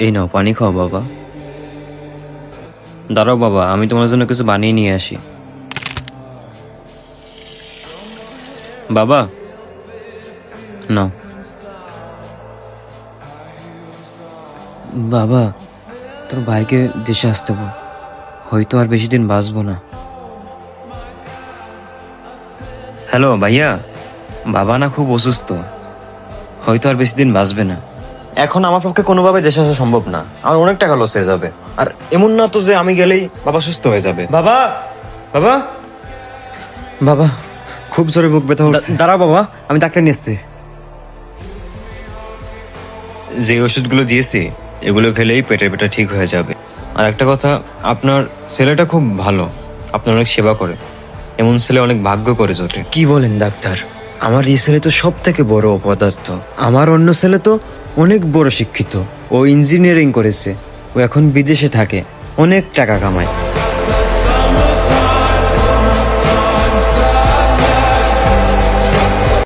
এই নাও পানি খাও বাবা। দাঁড়াও বাবা, আমি তোমার জন্য কিছু বানিয়ে নিয়ে আসি। বাবা নাও। বাবা, তোর ভাইকে দেশে আসতে বল, হয়তো আর বেশি দিন বাঁচবো না। হ্যালো ভাইয়া, বাবা না খুব অসুস্থ, হয়তো আর বেশি দিন বাঁচবে না। এখন আমার পক্ষে কোনোভাবে দেশে আসা সম্ভব না, আমার অনেক টাকা লস হয়ে যাবে। আর এমন না তো যে আমি গেলেই বাবা সুস্থ হয়ে যাবে। বাবা, বাবা, বাবা খুব জোরে বুক ব্যথা হচ্ছে। দাঁড়াও বাবা, আমি ডাক্তার নিয়ে এসেছি। যে ওষুধগুলো দিয়েছি এগুলো খেলেই পেটের ব্যথা ঠিক হয়ে যাবে। আর একটা কথা, আপনার ছেলেটা খুব ভালো, আপনার অনেক সেবা করে, এমন ছেলে অনেক ভাগ্য করে জোটে। কি বলেন ডাক্তার, আমার এই ছেলে তো সব থেকে বড় অপদার্থ। আমার অন্য ছেলে তো অনেক বড় শিক্ষিত, ও ইঞ্জিনিয়ারিং করেছে, ও এখন বিদেশে থাকে, অনেক টাকা কামায়।